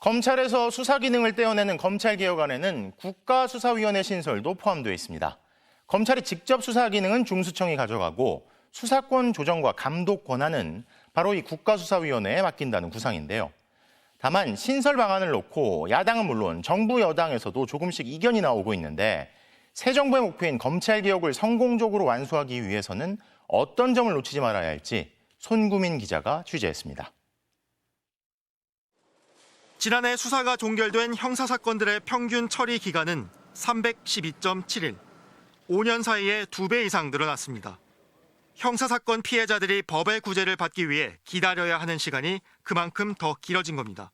검찰에서 수사 기능을 떼어내는 검찰개혁안에는 국가수사위원회 신설도 포함되어 있습니다. 검찰이 직접 수사 기능은 중수청이 가져가고 수사권 조정과 감독 권한은 바로 이 국가수사위원회에 맡긴다는 구상인데요. 다만 신설 방안을 놓고 야당은 물론 정부 여당에서도 조금씩 이견이 나오고 있는데 새 정부의 목표인 검찰개혁을 성공적으로 완수하기 위해서는 어떤 점을 놓치지 말아야 할지 손구민 기자가 취재했습니다. 지난해 수사가 종결된 형사사건들의 평균 처리 기간은 312.7일, 5년 사이에 2배 이상 늘어났습니다. 형사사건 피해자들이 법의 구제를 받기 위해 기다려야 하는 시간이 그만큼 더 길어진 겁니다.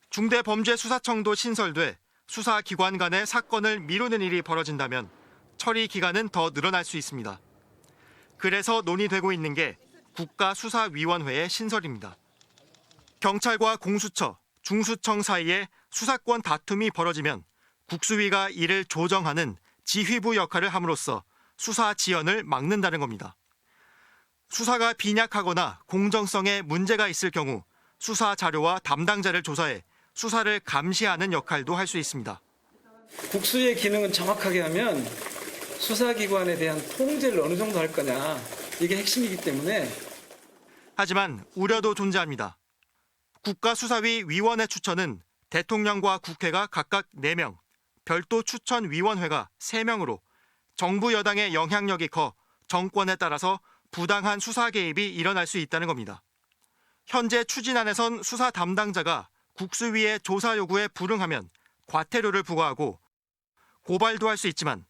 중대범죄수사청도 신설돼 수사기관 간의 사건을 미루는 일이 벌어진다면 처리 기간은 더 늘어날 수 있습니다. 그래서 논의되고 있는 게 국가수사위원회의 신설입니다. 경찰과 공수처, 중수청 사이에 수사권 다툼이 벌어지면 국수위가 이를 조정하는 지휘부 역할을 함으로써 수사 지연을 막는다는 겁니다. 수사가 빈약하거나 공정성에 문제가 있을 경우 수사 자료와 담당자를 조사해 수사를 감시하는 역할도 할 수 있습니다. 국수의 기능은 정확하게 하면 수사기관에 대한 통제를 어느 정도 할 거냐, 이게 핵심이기 때문에. 하지만 우려도 존재합니다. 국가수사위 위원회 추천은 대통령과 국회가 각각 4명, 별도 추천위원회가 3명으로 정부 여당의 영향력이 커 정권에 따라서 부당한 수사 개입이 일어날 수 있다는 겁니다. 현재 추진안에선 수사 담당자가 국수위의 조사 요구에 불응하면 과태료를 부과하고 고발도 할 수 있지만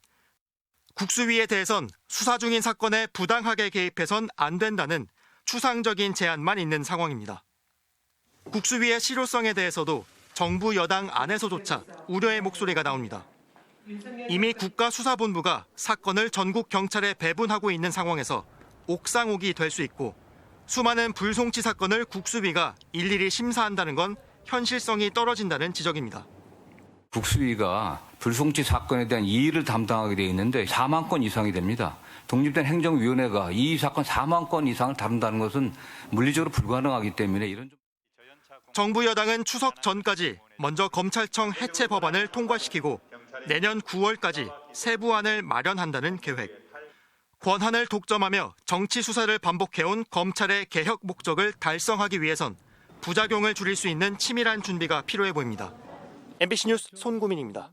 국수위에 대해선 수사 중인 사건에 부당하게 개입해선 안 된다는 추상적인 제한만 있는 상황입니다. 국수위의 실효성에 대해서도 정부 여당 안에서조차 우려의 목소리가 나옵니다. 이미 국가수사본부가 사건을 전국 경찰에 배분하고 있는 상황에서 옥상옥이 될 수 있고 수많은 불송치 사건을 국수위가 일일이 심사한다는 건 현실성이 떨어진다는 지적입니다. 국수위가 불송치 사건에 대한 이의를 담당하게 되어 있는데 4만 건 이상이 됩니다. 독립된 행정위원회가 이 사건 4만 건 이상을 다룬다는 것은 물리적으로 불가능하기 때문에 이런 정부 여당은 추석 전까지 먼저 검찰청 해체 법안을 통과시키고 내년 9월까지 세부안을 마련한다는 계획. 권한을 독점하며 정치 수사를 반복해온 검찰의 개혁 목적을 달성하기 위해선 부작용을 줄일 수 있는 치밀한 준비가 필요해 보입니다. MBC 뉴스 손구민입니다.